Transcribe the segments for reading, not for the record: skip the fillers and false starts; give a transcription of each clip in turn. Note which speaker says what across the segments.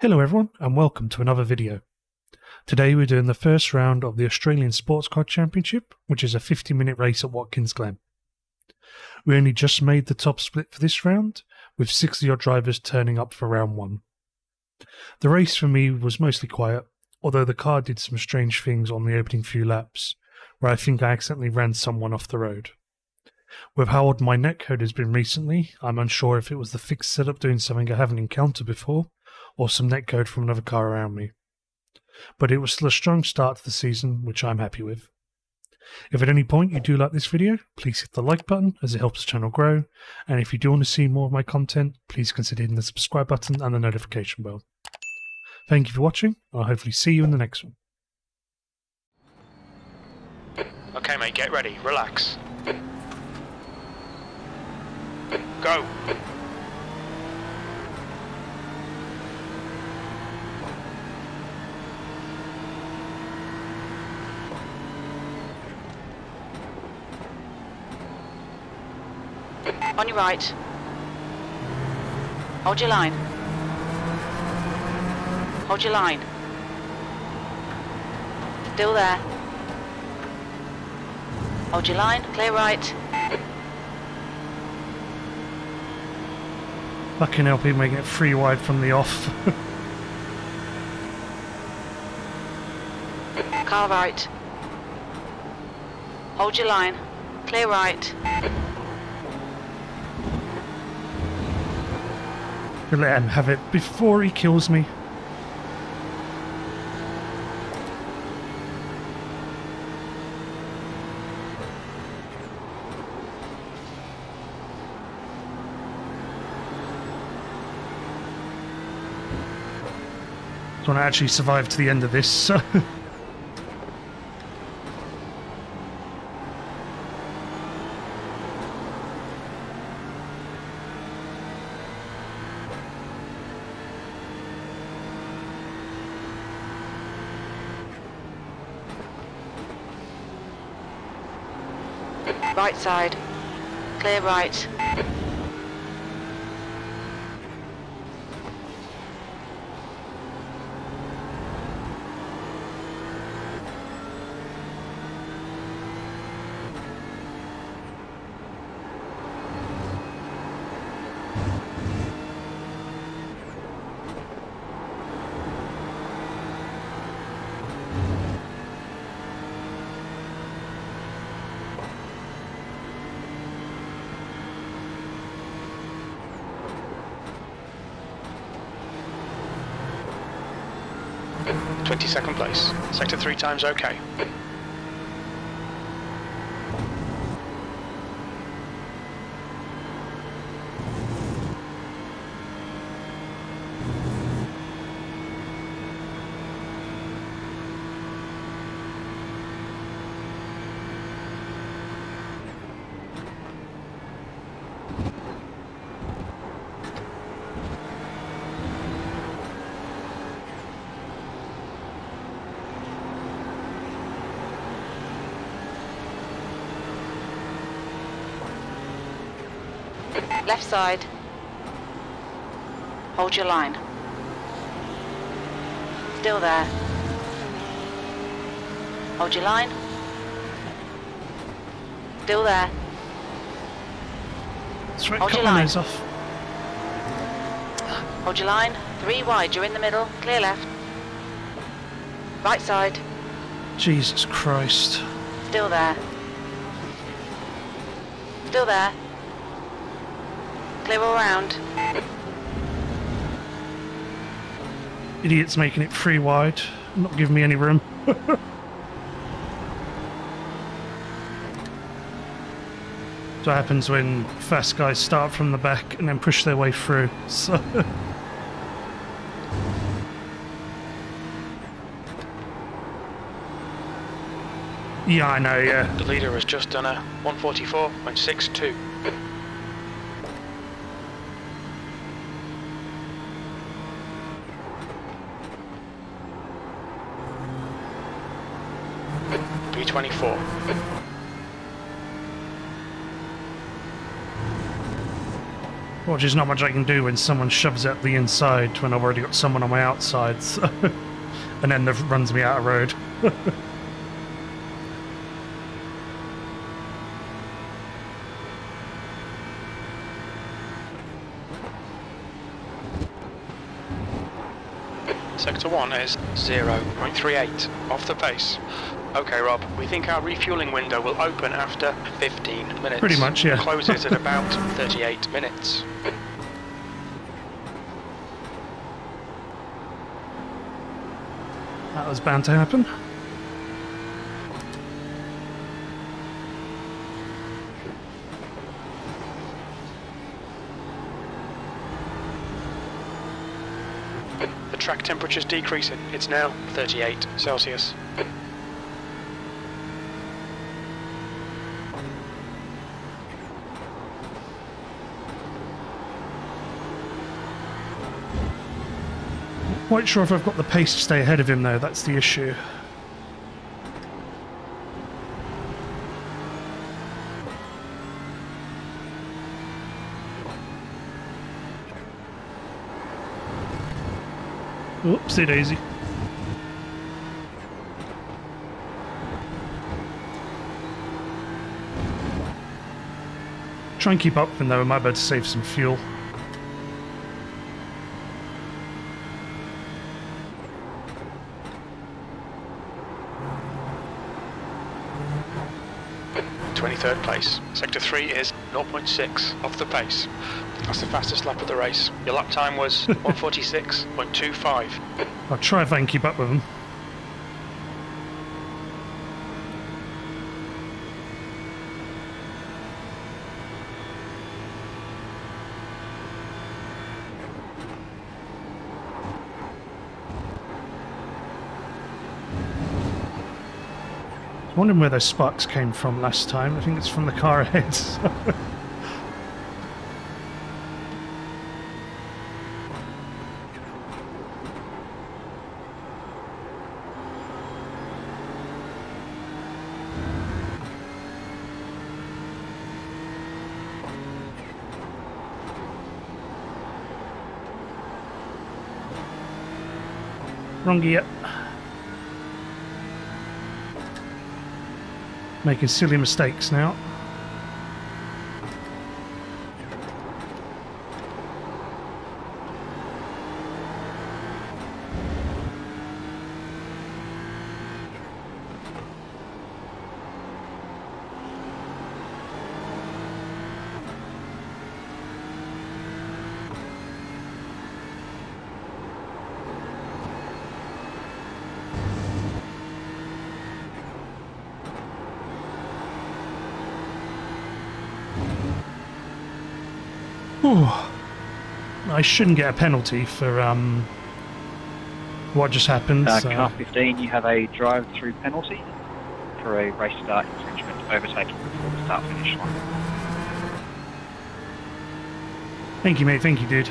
Speaker 1: Hello everyone and welcome to another video. Today we're doing the first round of the Australian Sports Car Championship, which is a 50-minute race at Watkins Glen. We only just made the top split for this round, with 60 odd drivers turning up for round 1. The race for me was mostly quiet, although the car did some strange things on the opening few laps, where I think I accidentally ran someone off the road. With how odd my netcode has been recently, I'm unsure if it was the fixed setup doing something I haven't encountered before, or some netcode from another car around me. But it was still a strong start to the season, which I'm happy with. If at any point you do like this video, please hit the like button as it helps the channel grow, and if you do want to see more of my content, please consider hitting the subscribe button and the notification bell. Thank you for watching, and I'll hopefully see you in the next one.
Speaker 2: Okay mate, get ready, relax. Go!
Speaker 3: On your right. Hold your line. Hold your line. Still there. Hold your line, clear right.
Speaker 1: Fucking hell, people make it 3 wide from the off.
Speaker 3: Car right. Hold your line, clear right.
Speaker 1: Let him have it before he kills me. I want to actually survive to the end of this, so...
Speaker 3: Right side, clear right.
Speaker 2: Second place. Sector 3 times okay.
Speaker 3: Left side. Hold your line. Still there. Hold your line. Still there.
Speaker 1: That's right,
Speaker 3: Hold
Speaker 1: cut
Speaker 3: your
Speaker 1: my
Speaker 3: line.
Speaker 1: nose off.
Speaker 3: Hold your line. 3 wide, you're in the middle. Clear left. Right side.
Speaker 1: Jesus Christ.
Speaker 3: Still there. Still there. Clear all round.
Speaker 1: Idiot's making it 3 wide, not giving me any room. That's what happens when fast guys start from the back and then push their way through. So yeah, I know, yeah.
Speaker 2: The leader has just done a 144.62. .324.
Speaker 1: Well, there's not much I can do when someone shoves it up the inside when I've already got someone on my outside, so and then runs me out of road.
Speaker 2: Sector 1 is 0.38 off the pace. Okay, Rob, we think our refueling window will open after 15 minutes.
Speaker 1: Pretty much, yeah.
Speaker 2: Closes at about 38 minutes.
Speaker 1: That was bound to happen.
Speaker 2: The track temperature's decreasing. It's now 38 Celsius.
Speaker 1: Quite sure if I've got the pace to stay ahead of him though, that's the issue. Oopsie daisy. Try and keep up with him though, I might be able to save some fuel.
Speaker 2: Third place. Sector 3 is 0.6 off the pace. That's the fastest lap of the race. Your lap time was 146.25.
Speaker 1: I'll try if I can keep up with him. I'm wondering where those sparks came from last time. I think it's from the car ahead. Wrong gear. Making silly mistakes now. I shouldn't get a penalty for what just happened.
Speaker 4: Car 15, you have a drive-through penalty for a race start infringement overtaking before the start-finish line.
Speaker 1: Thank you, mate. Thank you, dude.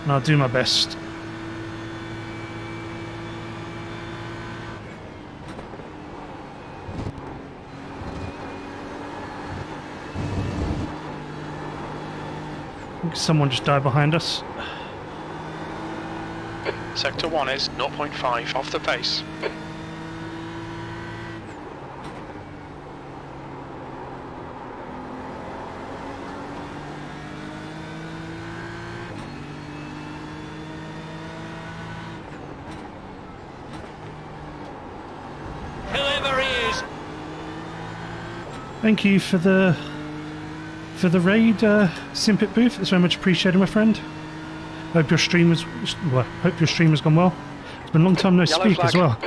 Speaker 1: And I'll do my best. Someone just died behind us.
Speaker 2: Sector 1 is 0.5 off the pace.
Speaker 5: Whoever he is.
Speaker 1: Thank you for the raid, Simpit Booth. It's very much appreciated, my friend. Hope your stream has gone well. It's been a long time no
Speaker 2: Yellow
Speaker 1: speak
Speaker 2: flag.
Speaker 1: as well.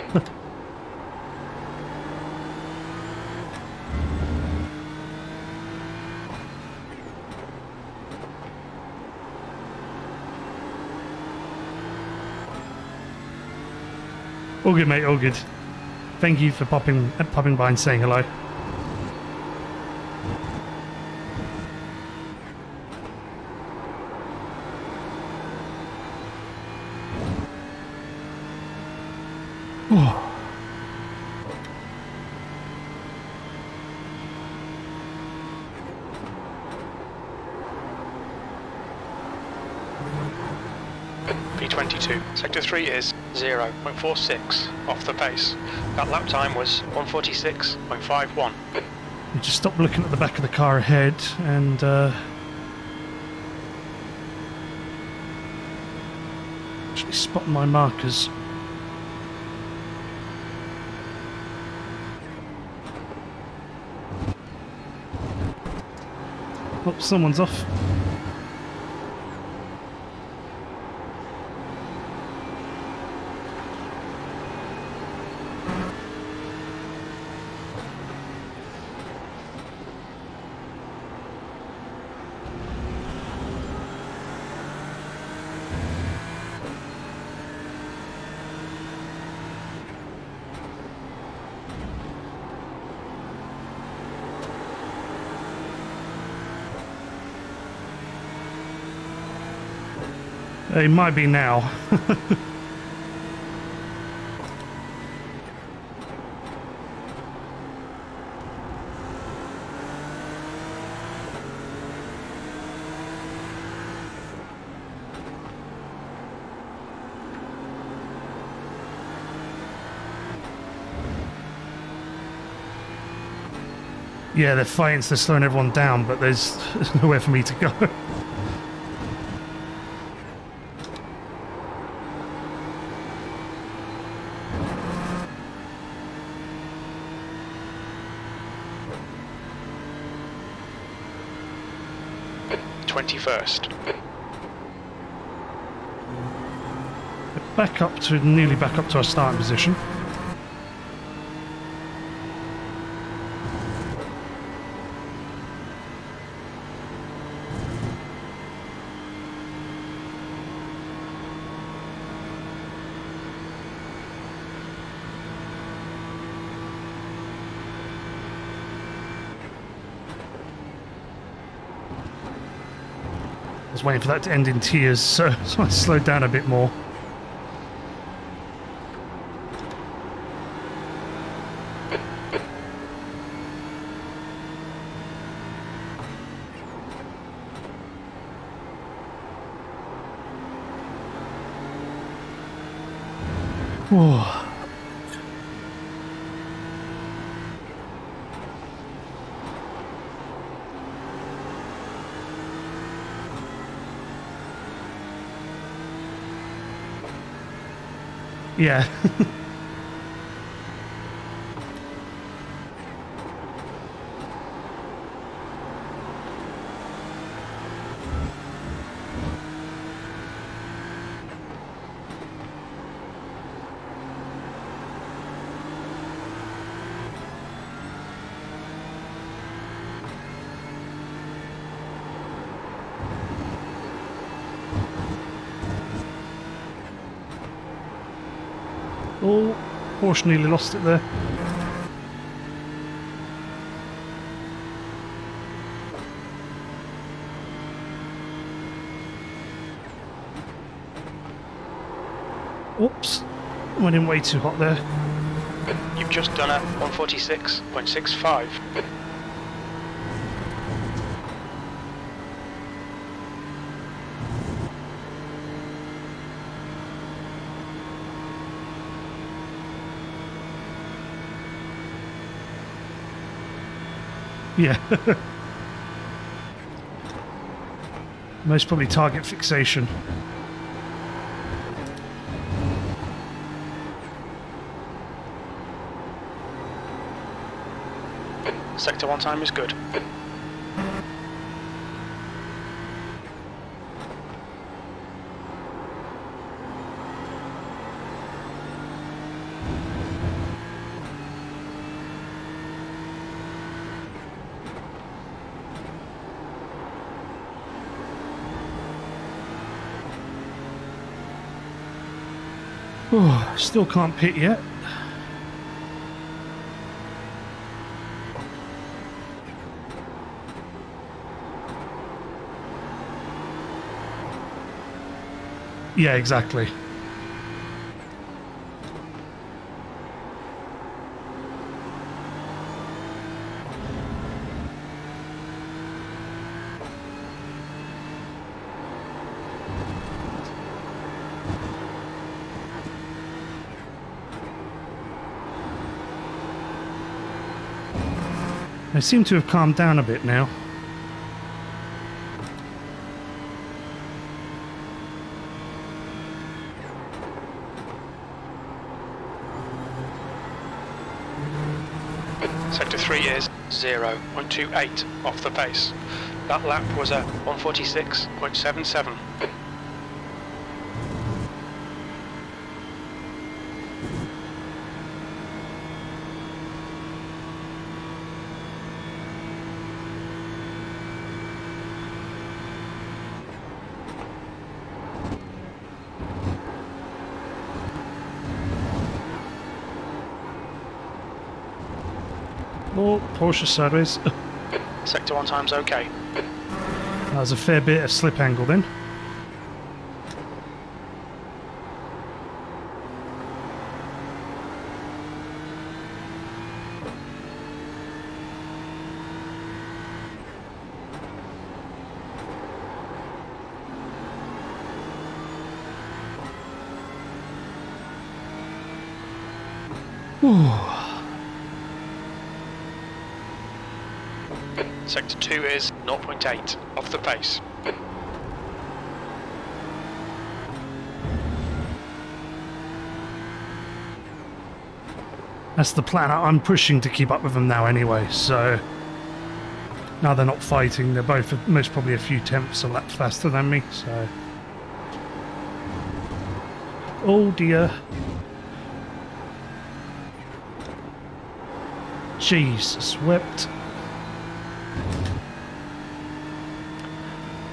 Speaker 1: All good, mate. All good. Thank you for popping by and saying hello. Oh.
Speaker 2: P22. Sector 3 is 0.46 off the pace. That lap time was 146.51.
Speaker 1: You just stop looking at the back of the car ahead and actually spot my markers. Oh, someone's off. It might be now. Yeah, they're fighting, so they're slowing everyone down, but there's nowhere for me to go. Nearly back up to our starting position. I was waiting for that to end in tears, so I slowed down a bit more. Oh. Yeah. Oh, Porsche nearly lost it there. Oops, went in way too hot there.
Speaker 2: You've just done a 146.65.
Speaker 1: Yeah. Most probably target fixation.
Speaker 2: Sector 1 time is good.
Speaker 1: Oh, still can't pit yet. Yeah, exactly. They seem to have calmed down a bit now.
Speaker 2: Sector 3 is 0.28 off the pace. That lap was a 146.77.
Speaker 1: Oh, Porsche sideways.
Speaker 2: Sector 1 time's okay.
Speaker 1: That was a fair bit of slip angle then.
Speaker 2: Sector 2 is 0.8 off the pace.
Speaker 1: That's the plan. I'm pushing to keep up with them now anyway, so now they're not fighting. They're both most probably a few tenths a lap faster than me, so... Oh dear. Jesus, wept.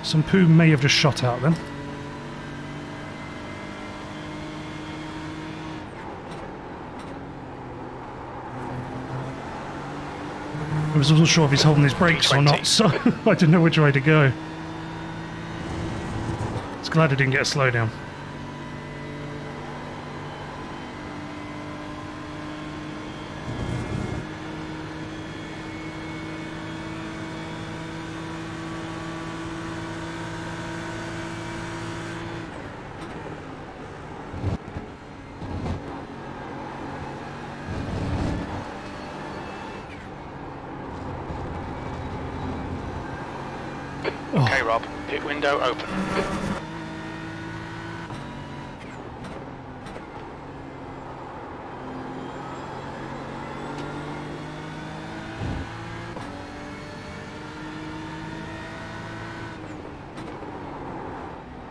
Speaker 1: Some poo may have just shot out then. I was not sure if he's holding his brakes or not, so I didn't know which way to go. It's glad I didn't get a slowdown.
Speaker 2: Okay, Rob, pit window open.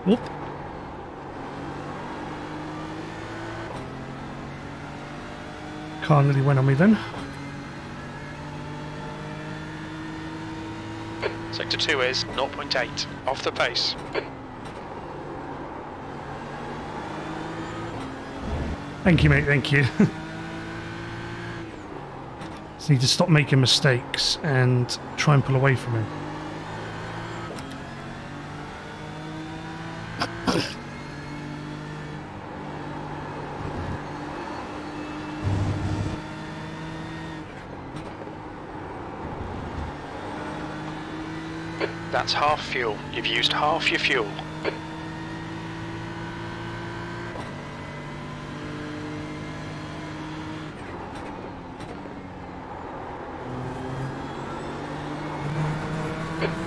Speaker 1: Whoop. Car nearly went on me then.
Speaker 2: Sector 2 is 0.8 off the pace.
Speaker 1: Thank you, mate, thank you. Just need to stop making mistakes and try and pull away from him.
Speaker 2: That's half fuel. You've used half your fuel.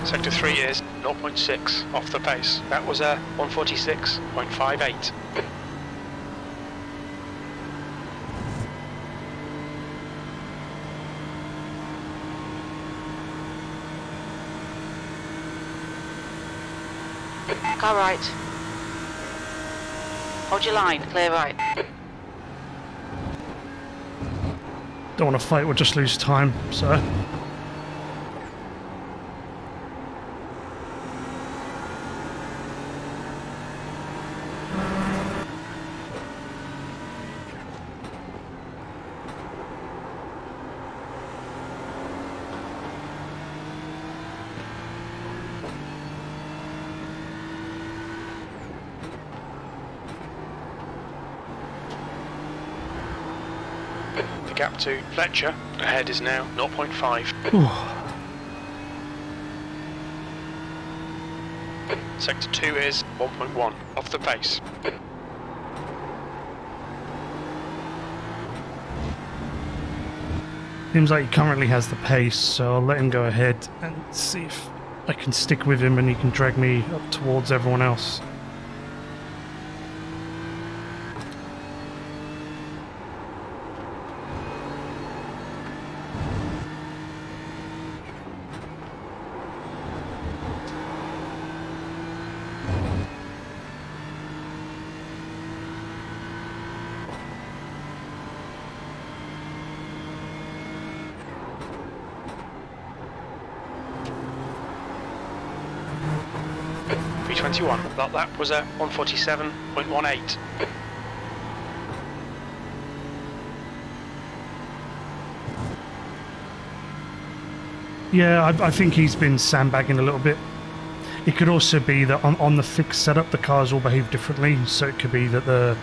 Speaker 2: Sector 3 is 0.6 off the pace. That was a 146.58.
Speaker 3: Car right. Hold your line, clear right.
Speaker 1: Don't want to fight, we'll just lose time, so...
Speaker 2: The gap to Fletcher ahead is now 0.5. Sector 2 is 1.1 off the pace.
Speaker 1: Seems like he currently has the pace, so I'll let him go ahead and see if I can stick with him and he can drag me up towards everyone else.
Speaker 2: That lap was at 147.18.
Speaker 1: Yeah, I think he's been sandbagging a little bit. It could also be that on the fixed setup the cars all behave differently, so it could be that the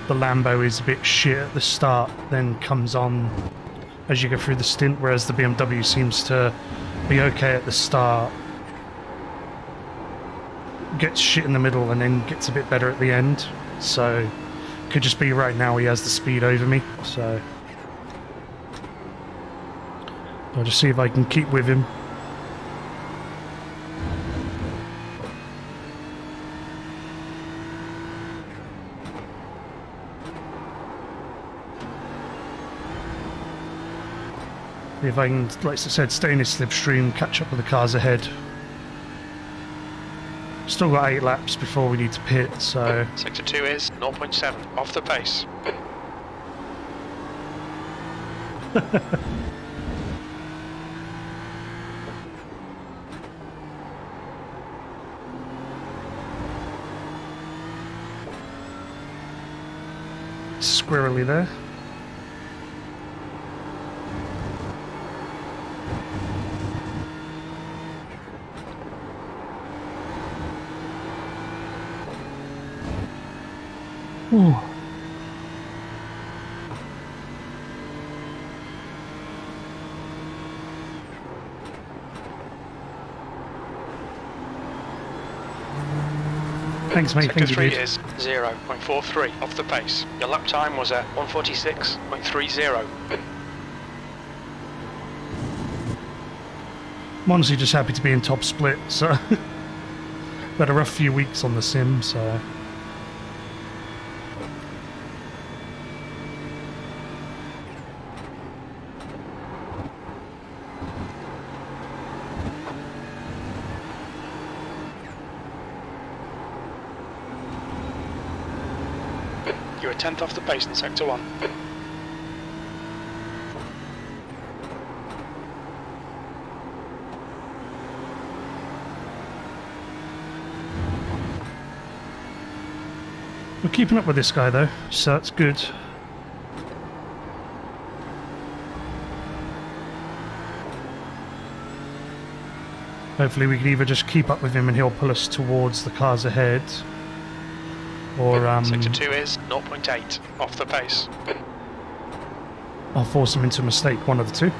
Speaker 1: Lambo is a bit shit at the start, then comes on as you go through the stint, whereas the BMW seems to be okay at the start, gets shit in the middle and then gets a bit better at the end. So could just be right now he has the speed over me, so I'll just see if I can keep with him. If I can, like I said, stay in his slipstream, catch up with the cars ahead. Still got 8 laps before we need to pit, so...
Speaker 2: Sector 2 is 0.7, off the pace.
Speaker 1: Squirrely there. Ooh. Thanks, mate.
Speaker 2: Sector
Speaker 1: Thank
Speaker 2: 3
Speaker 1: you, dude.
Speaker 2: is 0.43 off the pace. Your lap time was at 146.30.
Speaker 1: I'm honestly just happy to be in top split, so... I've had a rough few weeks on the sim, so...
Speaker 2: You're a 10th off the pace in Sector 1.
Speaker 1: We're keeping up with this guy though, so that's good. Hopefully we can either just keep up with him and he'll pull us towards the cars ahead, or
Speaker 2: Sector 2 is 0.8 off the pace.
Speaker 1: I'll force him into a mistake, one of the two.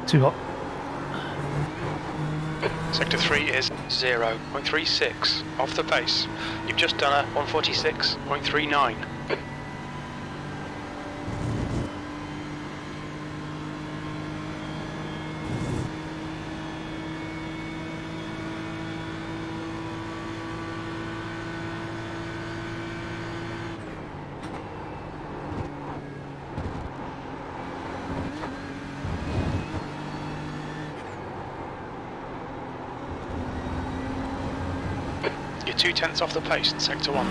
Speaker 1: Too hot.
Speaker 2: Sector 3 is 0.36 off the pace. You've just done a 146.39. You're 2/10 off the pace in Sector 1.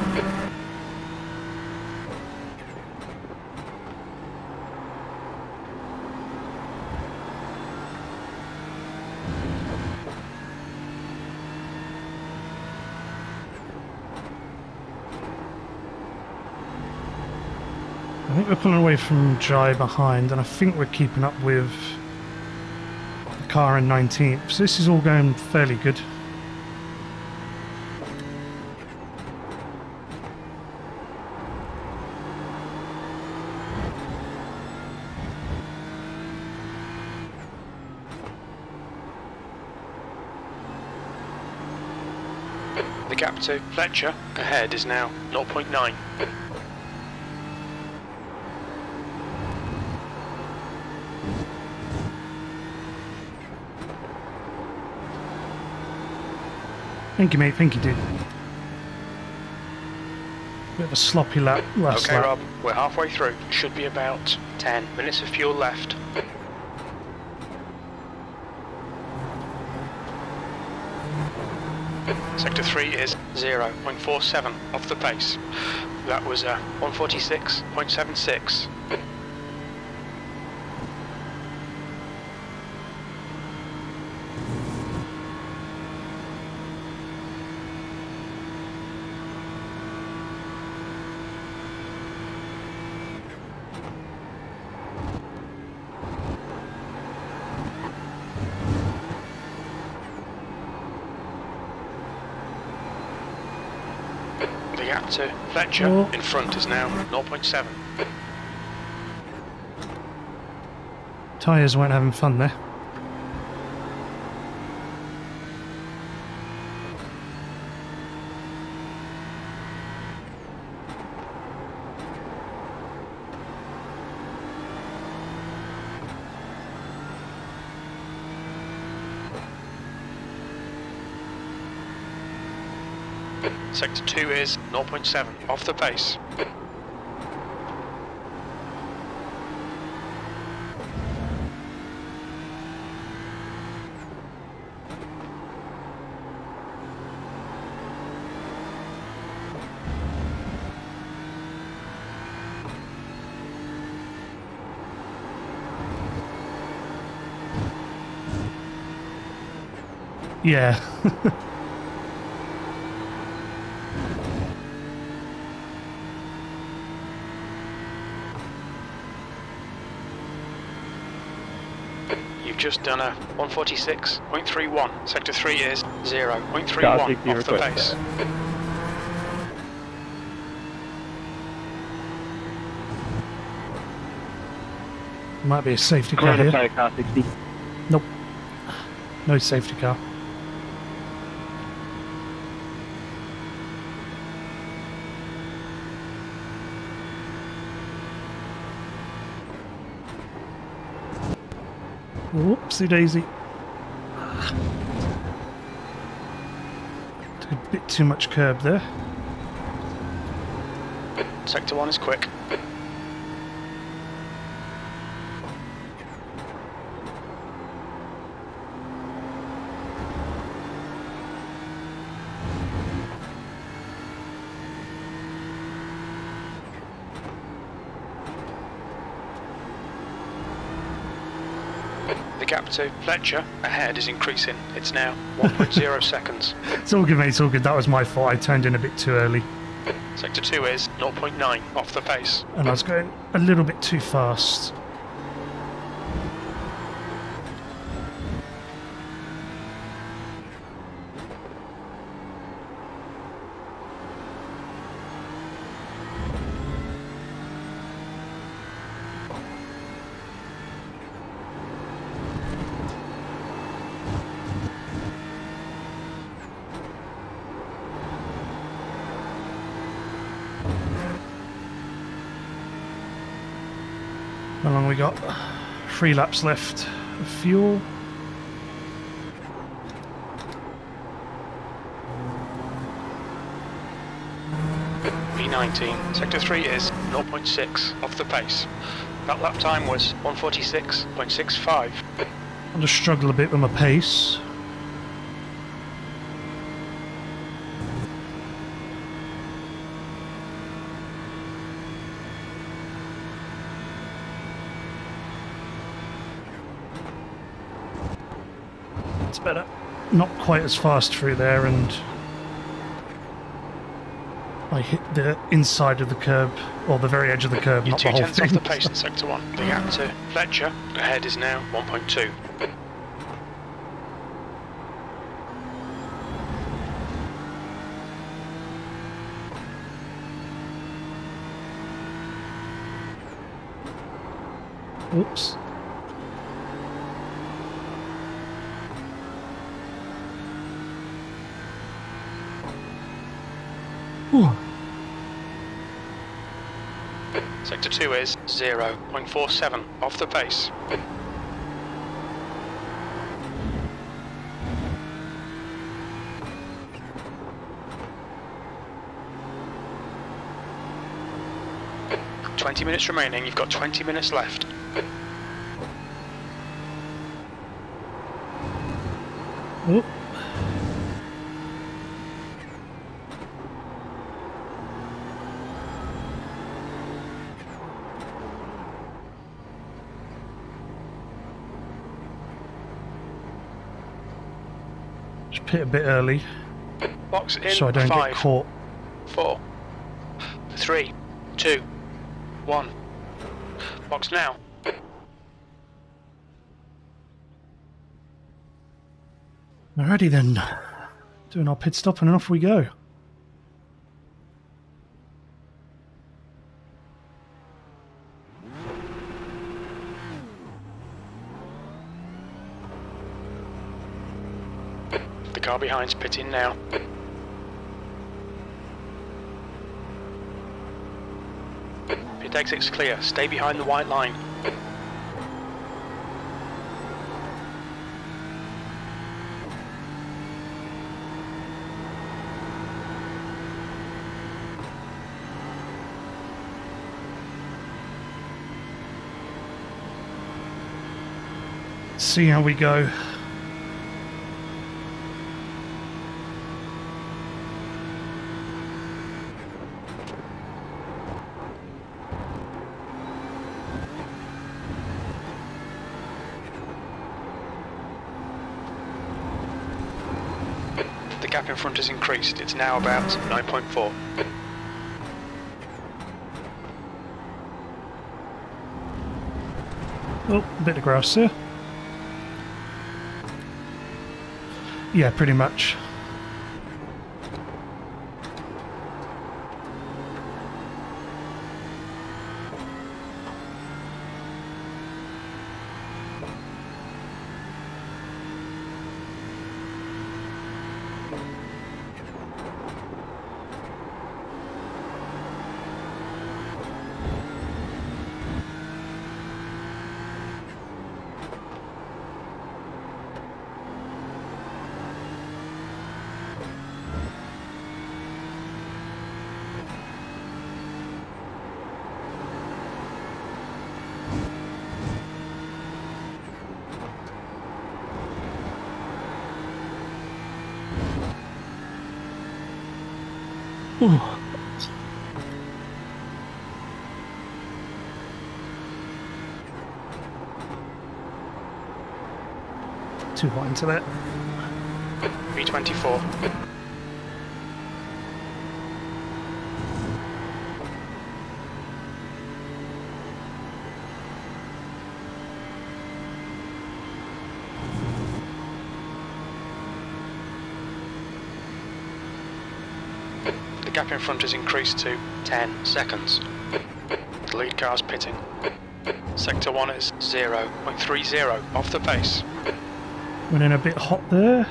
Speaker 1: think we're pulling away from Jai behind, and I think we're keeping up with the car in 19th. So this is all going fairly good.
Speaker 2: The gap to Fletcher ahead is now 0.9.
Speaker 1: Thank you, mate. Thank you, dude. Bit of a sloppy lap last
Speaker 2: Okay,
Speaker 1: lap.
Speaker 2: Rob, we're halfway through. Should be about 10 minutes of fuel left. Sector 3 is 0.47 off the pace. That was 146.76. The gap to Fletcher in front is now 0.7.
Speaker 1: Tyres weren't having fun there.
Speaker 2: Sector 2 is 0.7 off the pace.
Speaker 1: Yeah.
Speaker 2: You've just done a 146.31. Sector 3 is 0.31
Speaker 4: Car
Speaker 2: off
Speaker 4: 60
Speaker 2: the
Speaker 4: request
Speaker 2: pace.
Speaker 4: there.
Speaker 1: Might be a safety car
Speaker 4: Correct,
Speaker 1: here.
Speaker 4: car 60.
Speaker 1: Nope. No safety car. Whoopsie daisy. Took a bit too much curb there.
Speaker 2: Sector 1 is quick. The gap to Fletcher ahead is increasing. It's now 1.0 seconds.
Speaker 1: It's all good, mate. It's all good. That was my fault. I turned in a bit too early.
Speaker 2: Sector 2 is 0.9 off the pace.
Speaker 1: And I was going a little bit too fast. How long we got? 3 laps left of fuel.
Speaker 2: P19. Sector 3 is 0.6 off the pace. That lap time was 146.65.
Speaker 1: I'll just struggle a bit with my pace. It's better. Not quite as fast through there, and I hit the inside of the curb, or the very edge of the curb,
Speaker 2: You're
Speaker 1: not the whole
Speaker 2: 2/10
Speaker 1: thing.
Speaker 2: off the pace in Sector 1. The gap to Fletcher ahead is now 1.2.
Speaker 1: Oops. Ooh.
Speaker 2: Sector 2 is 0.47 off the pace. "20 minutes remaining, you've got 20 minutes left."
Speaker 1: Oh. Just pit a bit early
Speaker 2: Box in
Speaker 1: so I don't
Speaker 2: 5,
Speaker 1: get caught.
Speaker 2: 4, 3, 2, 1. Box now.
Speaker 1: Alrighty then. Doing our pit stop and off we go.
Speaker 2: The car behind's pitting now. Pit exit's clear. Stay behind the white line.
Speaker 1: See how we go.
Speaker 2: The gap in front has increased. It's now about 9.4.
Speaker 1: Oh, a bit of grass there. Yeah, pretty much. Ooh. Too hot into that.
Speaker 2: V24. The gap in front has increased to 10 seconds. The lead car's pitting. Sector 1 is 0.30 off the pace.
Speaker 1: Went in a bit hot there.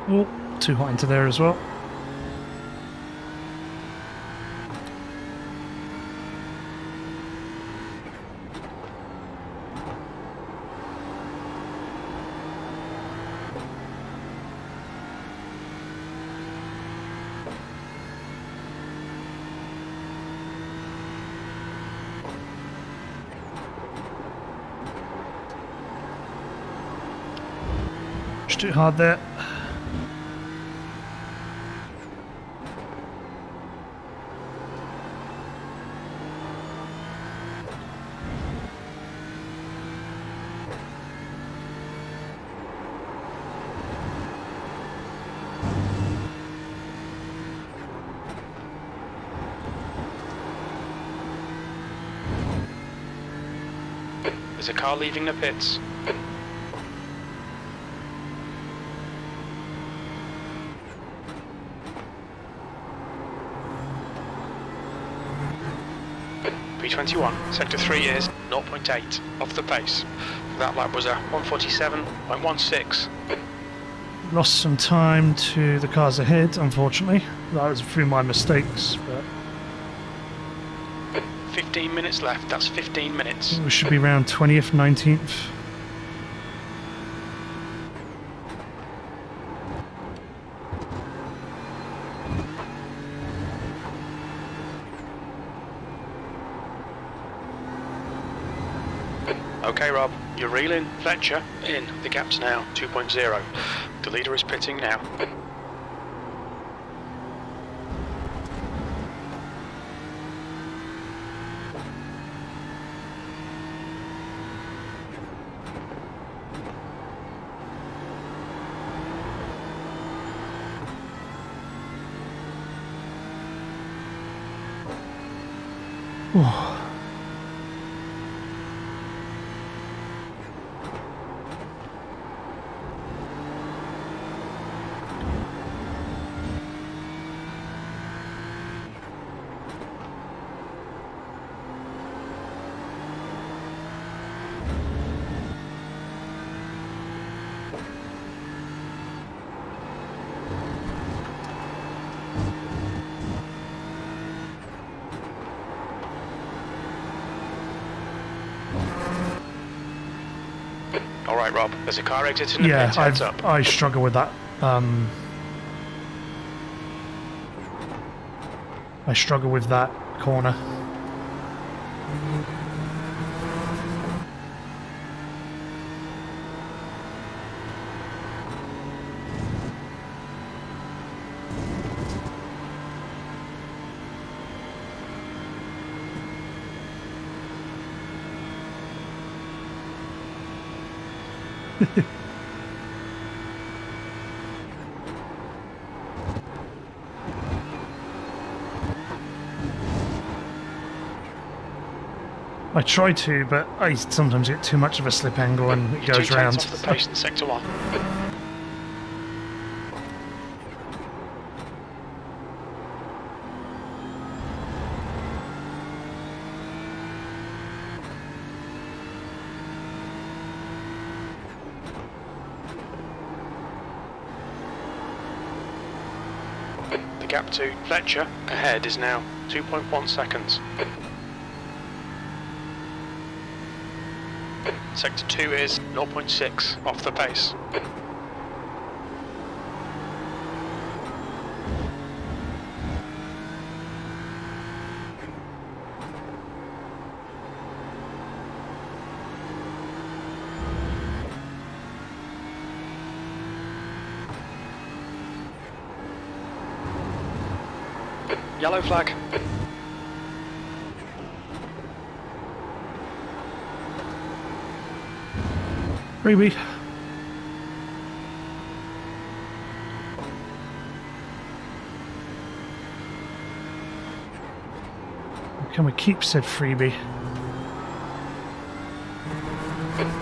Speaker 1: Oh, too hot into there as well. Just too hard there.
Speaker 2: There's a car leaving the pits. P21, sector 3 is 0.8 off the pace. That lap was a 147.16.
Speaker 1: Lost some time to the cars ahead, unfortunately. That was through my mistakes, but
Speaker 2: 15 minutes left, that's 15 minutes.
Speaker 1: we should be around 20th, 19th.
Speaker 2: Okay, Rob, you're reeling. Fletcher in. The gap's now 2.0. The leader is pitting now. Alright, Rob, there's a car exiting the pit, heads up.
Speaker 1: I struggle with that. I struggle with that corner. I try to, but I sometimes get too much of a slip angle and it goes round.
Speaker 2: Off the pace in sector 1. The gap to Fletcher ahead is now 2.1 seconds. Sector 2 is 0.6 off the pace. Yellow flag.
Speaker 1: Freebie. Can we keep said freebie?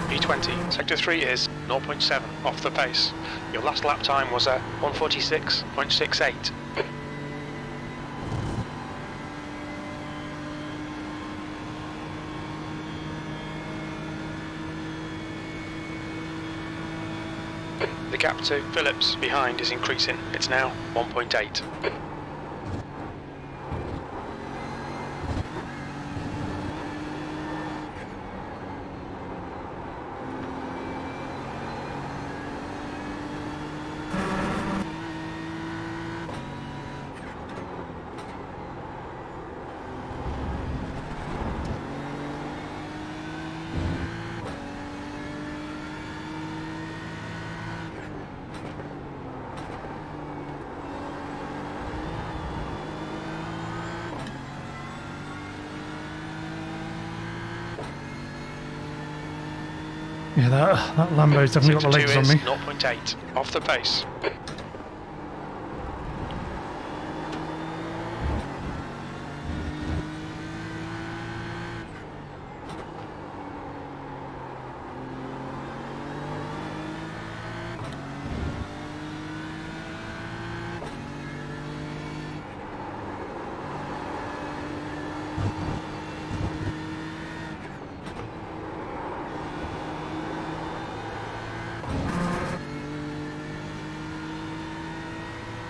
Speaker 2: P20, sector 3 is 0.7 off the pace. Your last lap time was a 146.68. The gap to Phillips behind is increasing. It's now 1.8.
Speaker 1: Yeah, that Lambo's definitely got the legs on me.
Speaker 2: 0.8 off the pace.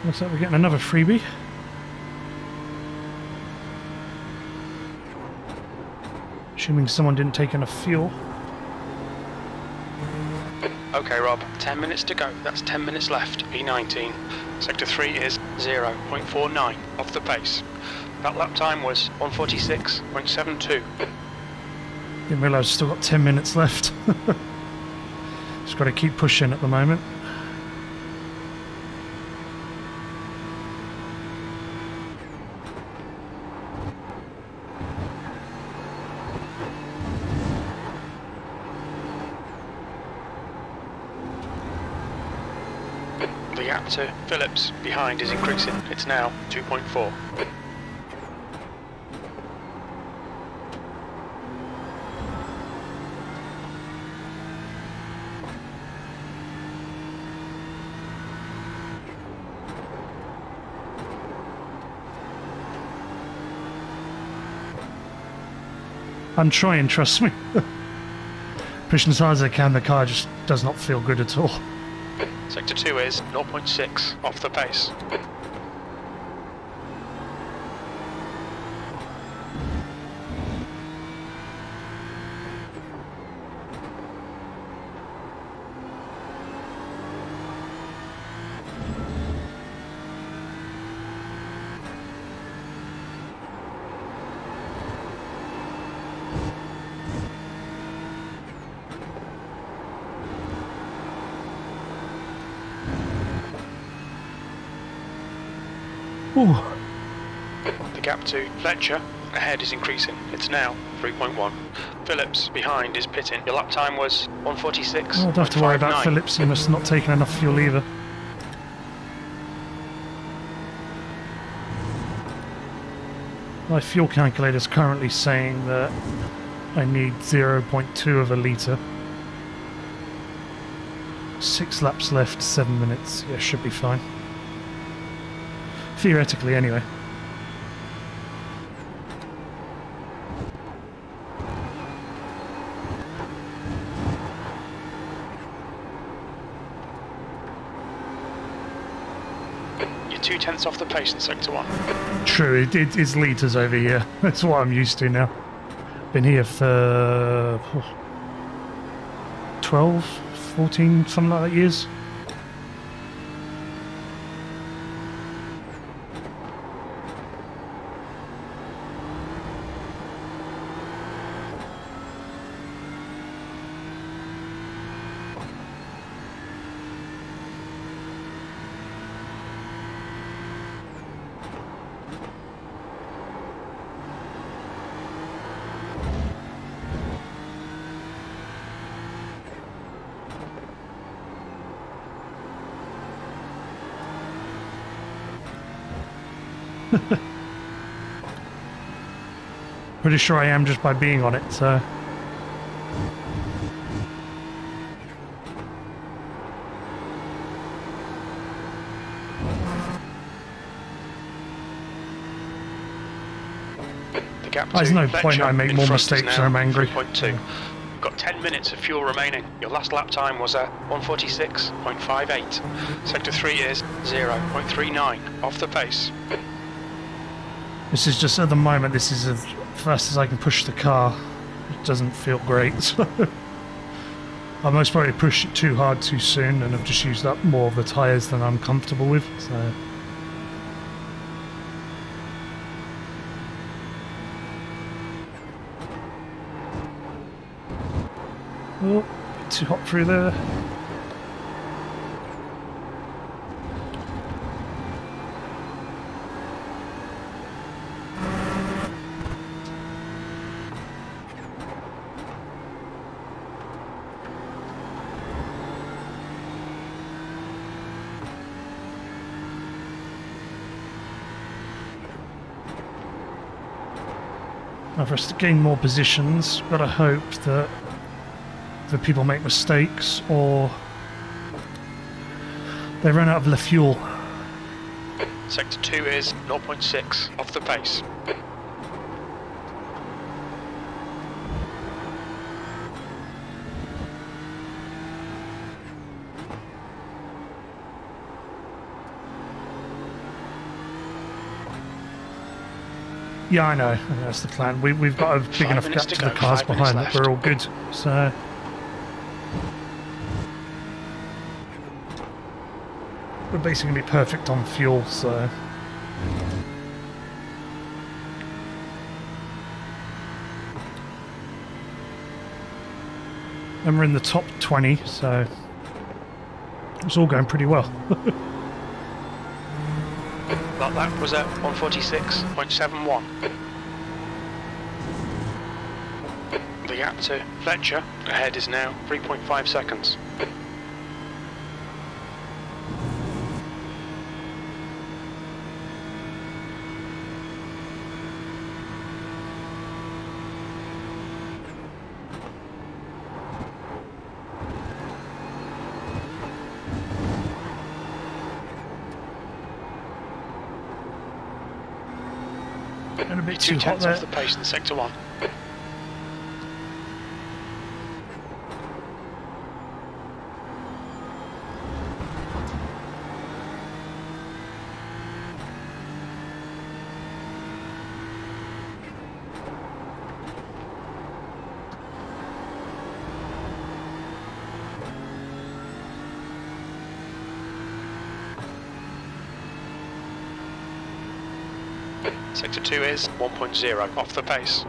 Speaker 1: Looks like we're getting another freebie. Assuming someone didn't take enough fuel.
Speaker 2: Okay, Rob, 10 minutes to go. That's 10 minutes left. P19. Sector 3 is 0.49 off the pace. That lap time was 146.72.
Speaker 1: Didn't realise I've still got 10 minutes left. Just got to keep pushing at the moment.
Speaker 2: The gap to Phillips behind is increasing. It's now 2.4.
Speaker 1: I'm trying, trust me. Pushing as hard as I can, the car just does not feel good at all.
Speaker 2: Sector 2 is 0.6 off the pace.
Speaker 1: Ooh.
Speaker 2: The gap to Fletcher ahead is increasing. It's now 3.1. Phillips behind is pitting. Your lap time was 146.
Speaker 1: I don't have to worry about Phillips, he must not taken enough fuel either. My fuel calculator is currently saying that I need 0.2 of a litre. 6 laps left, 7 minutes. Yeah, should be fine. Theoretically, anyway.
Speaker 2: You're 2/10 off the pace in Sector 1.
Speaker 1: True, it is litres over here. That's what I'm used to now. Been here for 12, 14, something like that years. Pretty sure I am just by being on it, so...
Speaker 2: The gap
Speaker 1: There's
Speaker 2: to
Speaker 1: no
Speaker 2: Fletcher
Speaker 1: point I make
Speaker 2: in
Speaker 1: more
Speaker 2: front is
Speaker 1: mistakes
Speaker 2: now
Speaker 1: when I'm angry.
Speaker 2: 3.2. You've got 10 minutes of fuel remaining. Your last lap time was at 146.58. Sector 3 is 0.39 off the pace.
Speaker 1: This is just, at the moment, this is as fast as I can push the car. It doesn't feel great, so... I most probably pushed it too hard too soon, and I've just used up more of the tyres than I'm comfortable with, so... Oh, bit too hot through there. Now for us to gain more positions, gotta hope that the people make mistakes or they run out of the fuel.
Speaker 2: Sector 2 is 0.6 off the pace.
Speaker 1: Yeah, I know. That's the plan. We've got a big
Speaker 2: 5
Speaker 1: enough
Speaker 2: minutes
Speaker 1: gap
Speaker 2: to
Speaker 1: to the
Speaker 2: go,
Speaker 1: cars
Speaker 2: 5 minutes
Speaker 1: behind that
Speaker 2: left.
Speaker 1: we're all good. So we're basically going to be perfect on fuel, so... And we're in the top 20, so it's all going pretty well.
Speaker 2: That lap was at 146.71. The gap to Fletcher ahead is now 3.5 seconds.
Speaker 1: And a bit
Speaker 2: Two
Speaker 1: too hot
Speaker 2: tenths
Speaker 1: there.
Speaker 2: off the pace in sector 1. Sector 2 is 1.0 off the pace.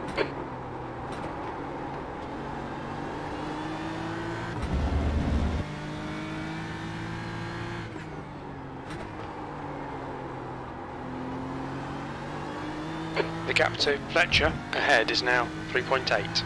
Speaker 2: The gap to Fletcher ahead is now 3.8.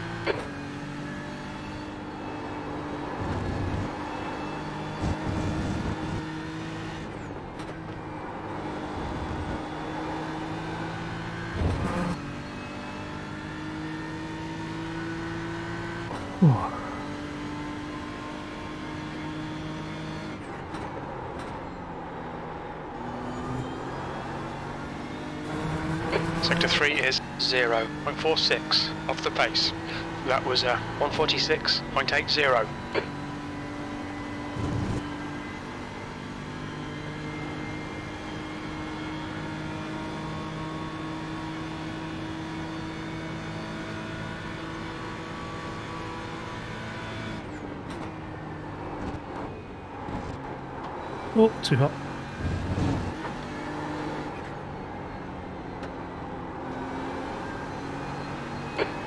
Speaker 2: Sector 3 is 0.46 off the pace. That was 146.80.
Speaker 1: Oh, too hot.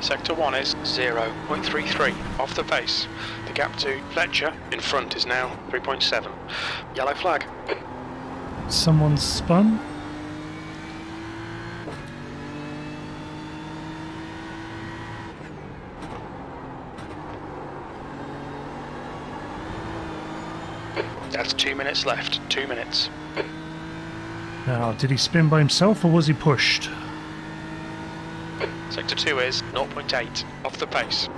Speaker 2: Sector 1 is 0.33 off the pace. The gap to Fletcher in front is now 3.7. Yellow flag.
Speaker 1: Someone spun.
Speaker 2: That's 2 minutes left. 2 minutes.
Speaker 1: Now, did he spin by himself or was he pushed?
Speaker 2: Sector 2 is 0.8 off the pace.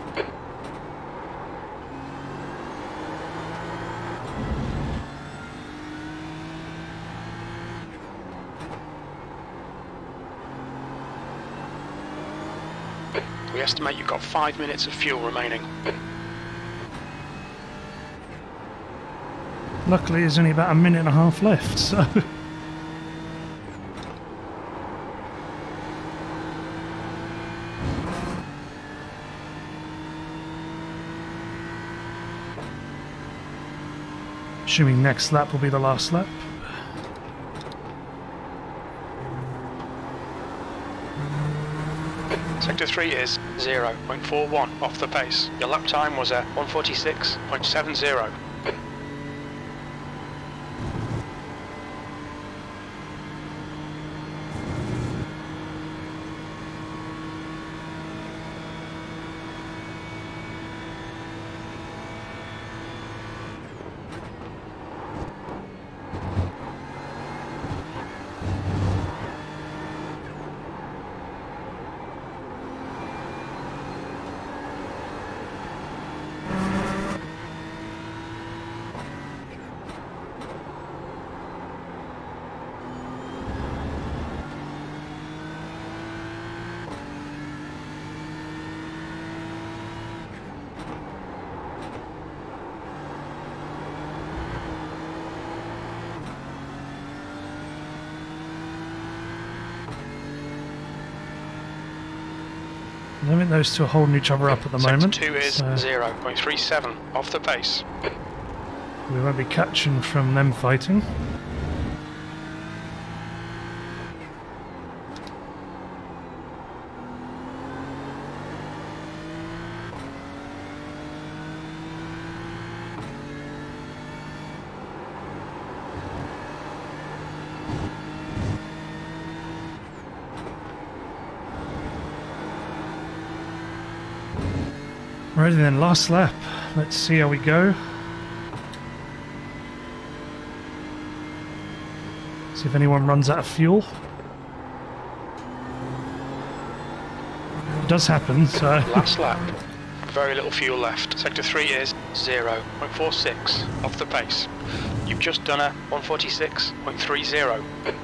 Speaker 2: We estimate you've got 5 minutes of fuel remaining.
Speaker 1: Luckily, there's only about a minute and a half left, so... Assuming next lap will be the last lap.
Speaker 2: Sector 3 is 0.41 off the pace. Your lap time was at 146.70.
Speaker 1: I don't think those two are holding each other up at the moment.
Speaker 2: Sector 2 is
Speaker 1: so
Speaker 2: 0.37 off the pace.
Speaker 1: we won't be catching from them fighting. Alrighty then, last lap. Let's see how we go. See if anyone runs out of fuel. It does happen, so...
Speaker 2: Last lap. Very little fuel left. Sector 3 is 0.46 off the pace. You've just done a 146.30.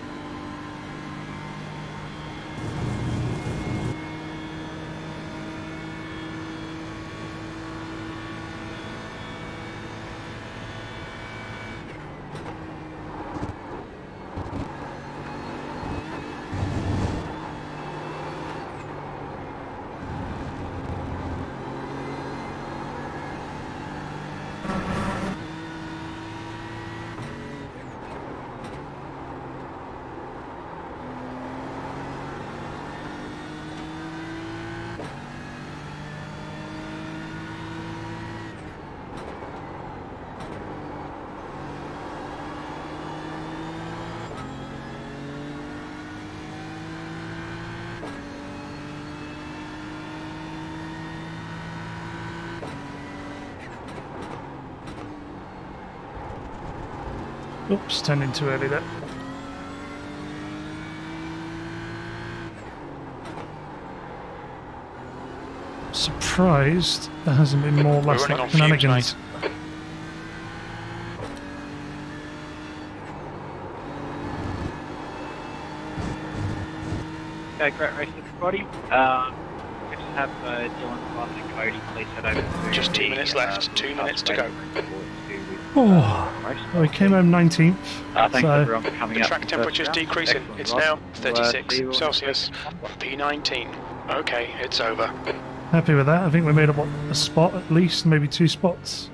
Speaker 1: Oops, turned in too early there. Surprised there hasn't been more last lap shenanigans.
Speaker 4: Okay, great race everybody. We just have Dylan, Clark and Cody please head over to
Speaker 2: Just 2 minutes left, 2 minutes to go.
Speaker 1: Oh, we came home 19th.
Speaker 4: Thanks
Speaker 1: so
Speaker 4: everyone for coming
Speaker 2: The
Speaker 4: up.
Speaker 2: track temperature's decreasing. It's now 36 Celsius, P19. Okay, it's over.
Speaker 1: Happy with that. I think we made up a spot at least, maybe 2 spots.